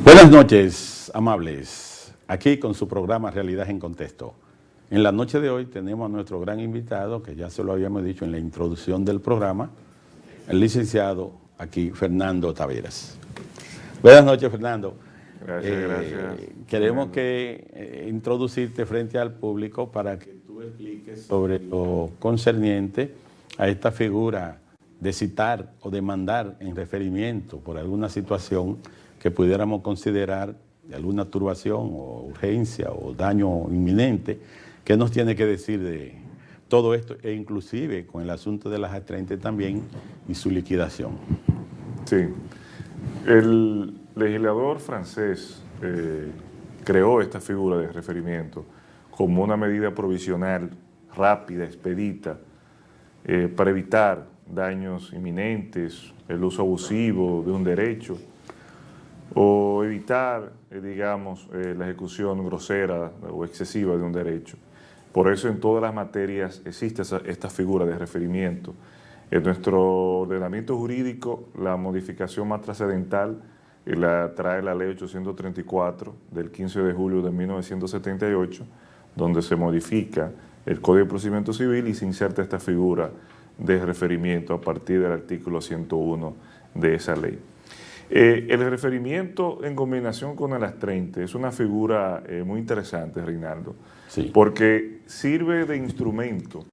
Buenas noches, amables. Aquí con su programa Realidad en Contexto. En la noche de hoy tenemos a nuestro gran invitado, que ya se lo habíamos dicho en la introducción del programa, el licenciado aquí, Fernando Taveras. Buenas noches, Fernando. Gracias. Queremos introducirte frente al público para que tú expliques sobre lo concerniente a esta figura de citar o demandar en referimiento por alguna situación que pudiéramos considerar de alguna turbación o urgencia o daño inminente. ¿Qué nos tiene que decir de todo esto e inclusive con el asunto de las A30 también y su liquidación? Sí, el legislador francés creó esta figura de referimiento como una medida provisional, rápida, expedita, para evitar daños inminentes, el uso abusivo de un derecho, o evitar, la ejecución grosera o excesiva de un derecho. Por eso en todas las materias existe esta figura de referimiento. En nuestro ordenamiento jurídico, la modificación más trascendental la trae la Ley 834 del 15 de julio de 1978, donde se modifica el Código de Procedimiento Civil y se inserta esta figura de referimiento a partir del artículo 101 de esa ley. El referimiento en combinación con el A30 es una figura muy interesante, Reinaldo, Sí. Porque sirve de instrumento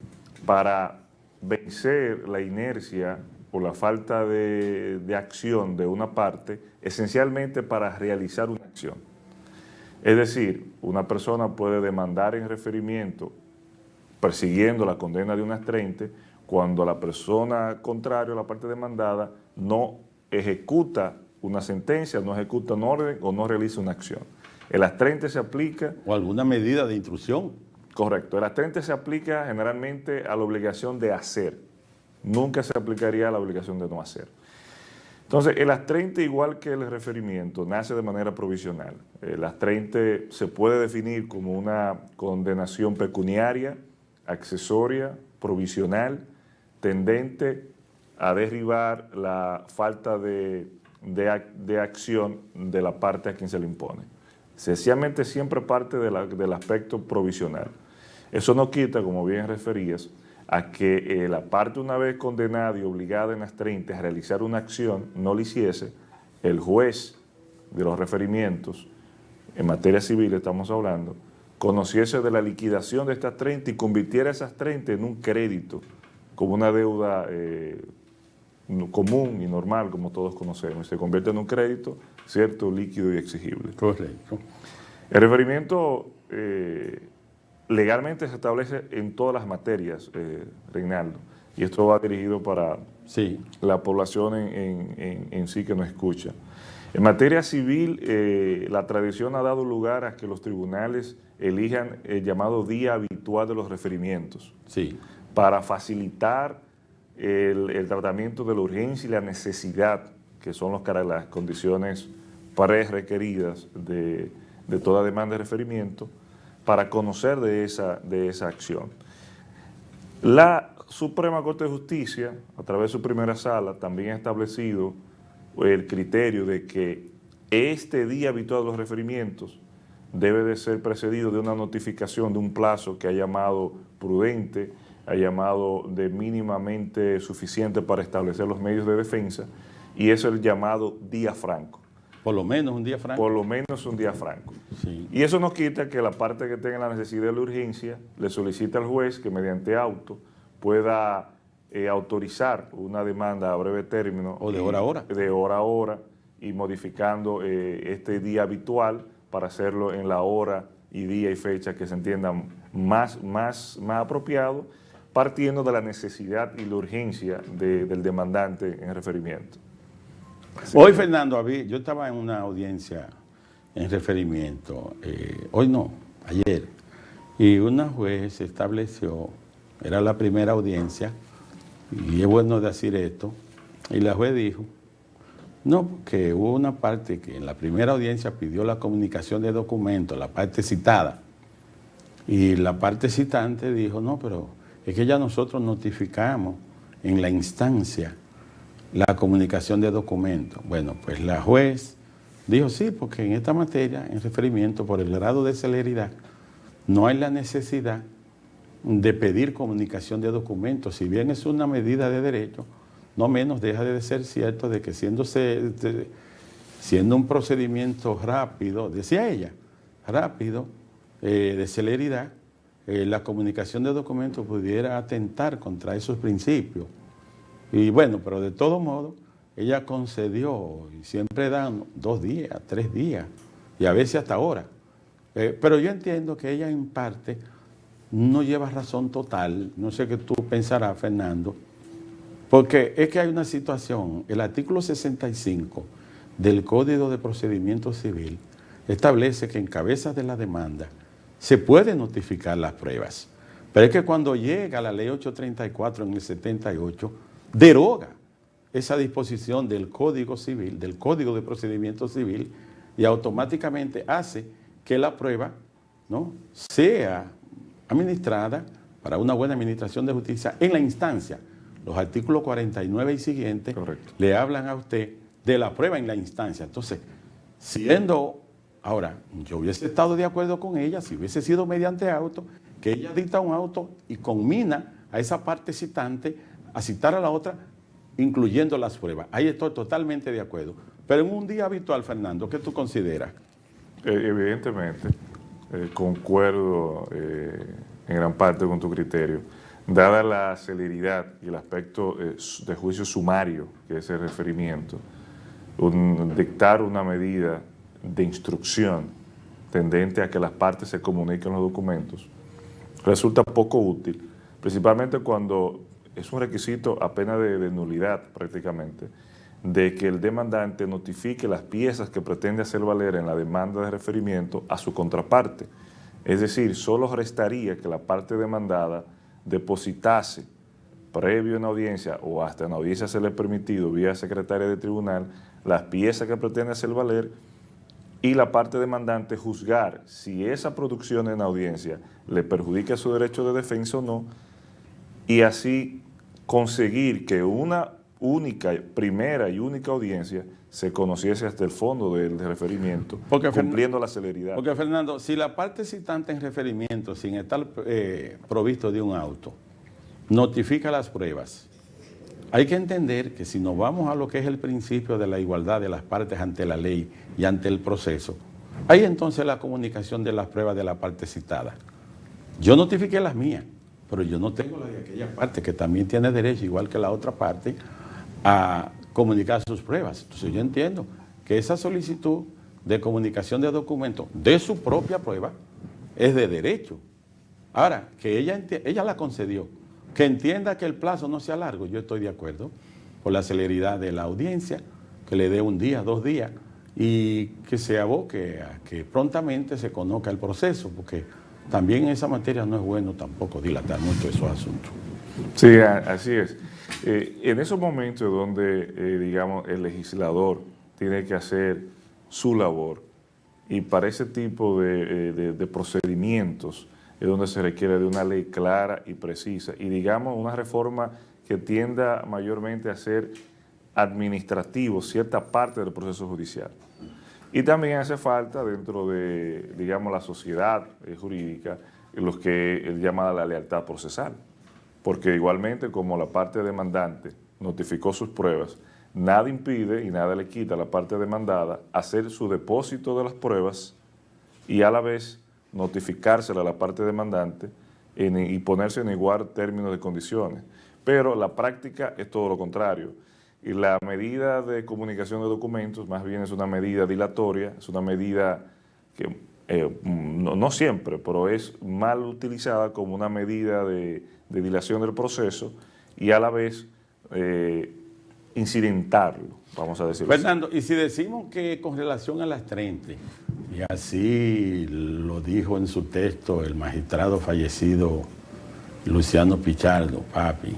para vencer la inercia o la falta de acción de una parte, esencialmente para realizar una acción. Es decir, una persona puede demandar en referimiento persiguiendo la condena de un A30 cuando la persona contraria, la parte demandada, no ejecuta una sentencia, no ejecuta un orden o no realiza una acción. El A30 se aplica... O alguna medida de intrusión. Correcto. El A30 se aplica generalmente a la obligación de hacer. Nunca se aplicaría a la obligación de no hacer. Entonces, el A30, igual que el referimiento, nace de manera provisional. El A30 se puede definir como una condenación pecuniaria, accesoria, provisional, tendente a derribar la falta de acción de la parte a quien se le impone. Sencillamente siempre parte del aspecto provisional. Eso no quita, como bien referías, a que la parte una vez condenada y obligada en las 30 a realizar una acción no lo hiciese, el juez de los referimientos, en materia civil estamos hablando, conociese de la liquidación de estas 30 y convirtiera esas 30 en un crédito, como una deuda común y normal, como todos conocemos, se convierte en un crédito, cierto, líquido y exigible. Correcto. El referimiento legalmente se establece en todas las materias, Reinaldo, y esto va dirigido para la población en sí que nos escucha. En materia civil, la tradición ha dado lugar a que los tribunales elijan el llamado día habitual de los referimientos, para facilitar el tratamiento de la urgencia y la necesidad, que son las condiciones requeridas de toda demanda de referimiento, para conocer de esa acción. La Suprema Corte de Justicia, a través de su primera sala, también ha establecido el criterio de que este día habitual de los referimientos debe de ser precedido de una notificación de un plazo que ha llamado prudente, ha llamado de mínimamente suficiente para establecer los medios de defensa, y es el llamado día franco. Por lo menos un día franco. Por lo menos un día franco. Sí. Y eso no quita que la parte que tenga la necesidad de la urgencia le solicite al juez que mediante auto pueda autorizar una demanda a breve término. O de hora a hora. De hora a hora, y modificando este día habitual para hacerlo en la hora y día y fecha que se entiendan más apropiado, partiendo de la necesidad y la urgencia del demandante en referimiento. Hoy, Fernando, yo estaba en una audiencia en referimiento, hoy no, ayer, y una juez estableció, era la primera audiencia, y es bueno decir esto, y la juez dijo, no, porque hubo una parte que en la primera audiencia pidió la comunicación de documentos, la parte citada, y la parte citante dijo, no, pero es que ya nosotros notificamos en la instancia la comunicación de documentos. Bueno, pues la juez Dijo, sí, porque en esta materia, en referimiento por el grado de celeridad, no hay la necesidad de pedir comunicación de documentos. Si bien es una medida de derecho, no menos deja de ser cierto de que siendo un procedimiento rápido, decía ella, rápido, de celeridad, la comunicación de documentos pudiera atentar contra esos principios. Y bueno, pero de todo modo, ella concedió, y siempre dan 2 días, 3 días, y a veces hasta horas. Pero yo entiendo que ella en parte no lleva razón total, no sé qué tú pensarás, Fernando, porque es que hay una situación, el artículo 65 del Código de Procedimiento Civil establece que en cabeza de la demanda se puede notificar las pruebas, pero es que cuando llega la ley 834 en el 78, deroga esa disposición del Código Civil, del Código de Procedimiento Civil, y automáticamente hace que la prueba, ¿no?, sea administrada para una buena administración de justicia en la instancia. Los artículos 49 y siguientes le hablan a usted de la prueba en la instancia. Entonces, ahora, yo hubiese estado de acuerdo con ella si hubiese sido mediante auto, que ella dicta un auto y conmina a esa parte citante a citar a la otra, incluyendo las pruebas. Ahí estoy totalmente de acuerdo. Pero en un día habitual, Fernando, ¿qué tú consideras? Evidentemente, concuerdo en gran parte con tu criterio. Dada la celeridad y el aspecto de juicio sumario, que es el referimiento, dictar una medida de instrucción tendente a que las partes se comuniquen los documentos resulta poco útil, principalmente cuando es un requisito apenas de nulidad prácticamente, de que el demandante notifique las piezas que pretende hacer valer en la demanda de referimiento a su contraparte. Es decir, solo restaría que la parte demandada depositase previo en audiencia o hasta en audiencia se le ha permitido vía secretaria de tribunal las piezas que pretende hacer valer y la parte demandante juzgar si esa producción en audiencia le perjudica su derecho de defensa o no, y así conseguir que una primera y única audiencia se conociese hasta el fondo del referimiento, cumpliendo la celeridad. Porque, Fernando, si la parte citante en referimiento, sin estar provisto de un auto, notifica las pruebas, hay que entender que si nos vamos a lo que es el principio de la igualdad de las partes ante la ley y ante el proceso, hay entonces la comunicación de las pruebas de la parte citada. Yo notifiqué las mías, pero yo no tengo la de aquella parte que también tiene derecho, igual que la otra parte, a comunicar sus pruebas. Entonces yo entiendo que esa solicitud de comunicación de documentos de su propia prueba es de derecho. Ahora, que ella la concedió, que entienda que el plazo no sea largo, yo estoy de acuerdo, por la celeridad de la audiencia, que le dé 1 día, 2 días, y que se aboque a que prontamente se conozca el proceso, porque también en esa materia no es bueno tampoco dilatar mucho esos asuntos. Sí, así es. En esos momentos donde, digamos, el legislador tiene que hacer su labor, y para ese tipo de procedimientos es donde se requiere de una ley clara y precisa, y digamos una reforma que tienda mayormente a ser administrativo cierta parte del proceso judicial. Y también hace falta dentro de, digamos, la sociedad jurídica, lo que él llama la lealtad procesal. Porque igualmente como la parte demandante notificó sus pruebas, nada impide y nada le quita a la parte demandada hacer su depósito de las pruebas y a la vez notificársela a la parte demandante y ponerse en igual términos de condiciones. Pero la práctica es todo lo contrario. Y la medida de comunicación de documentos más bien es una medida dilatoria, es una medida que no siempre, pero es mal utilizada como una medida de dilación del proceso y a la vez incidentarlo, vamos a decirlo. Fernando, y si decimos que con relación a las 30, y así lo dijo en su texto el magistrado fallecido Luciano Pichardo, papi,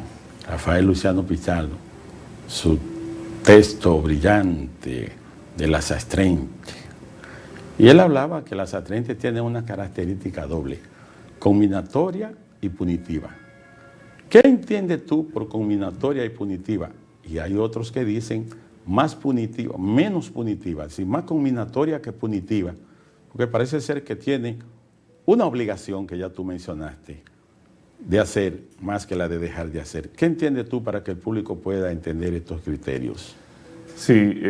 Rafael Luciano Pichardo, su texto brillante de las astrenches. Y él hablaba que las astrenches tienen una característica doble, combinatoria y punitiva. ¿Qué entiendes tú por combinatoria y punitiva? Y hay otros que dicen más punitiva, menos punitiva, es decir, más conminatoria que punitiva, porque parece ser que tiene una obligación que ya tú mencionaste de hacer más que la de dejar de hacer. ¿Qué entiendes tú para que el público pueda entender estos criterios? Sí,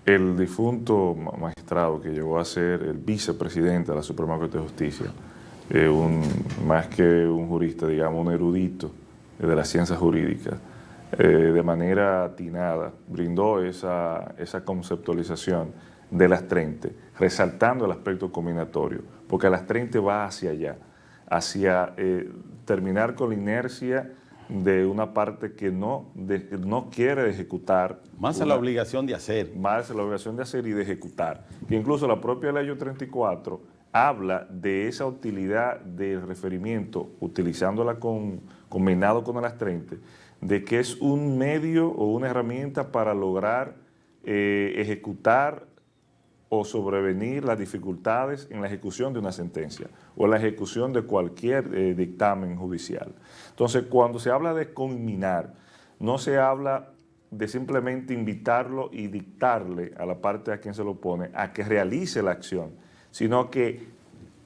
el difunto magistrado que llegó a ser el vicepresidente de la Suprema Corte de Justicia, más que un jurista, digamos, un erudito de las ciencias jurídicas, de manera atinada brindó esa conceptualización de las 30, resaltando el aspecto combinatorio, porque las 30 va hacia allá, hacia terminar con la inercia de una parte que no quiere ejecutar. Más a la obligación de hacer. Más a la obligación de hacer y de ejecutar. Que incluso la propia Ley 34 habla de esa utilidad del referimiento, utilizándola combinado con las 30, de que es un medio o una herramienta para lograr ejecutar o sobrevenir las dificultades en la ejecución de una sentencia o en la ejecución de cualquier dictamen judicial. Entonces, cuando se habla de conminar, no se habla de simplemente invitarlo y dictarle a la parte a quien se lo pone a que realice la acción, sino que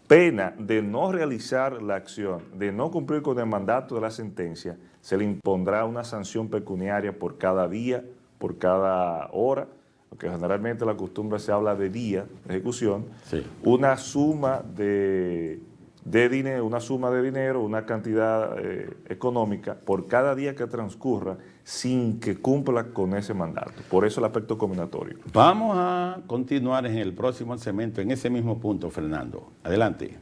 pena de no realizar la acción, de no cumplir con el mandato de la sentencia, se le impondrá una sanción pecuniaria por cada día, por cada hora, porque generalmente la costumbre se habla de día de ejecución, sí. Una suma de dinero, una cantidad económica por cada día que transcurra sin que cumpla con ese mandato. Por eso el aspecto combinatorio. Vamos a continuar en el próximo segmento, en ese mismo punto, Fernando. Adelante.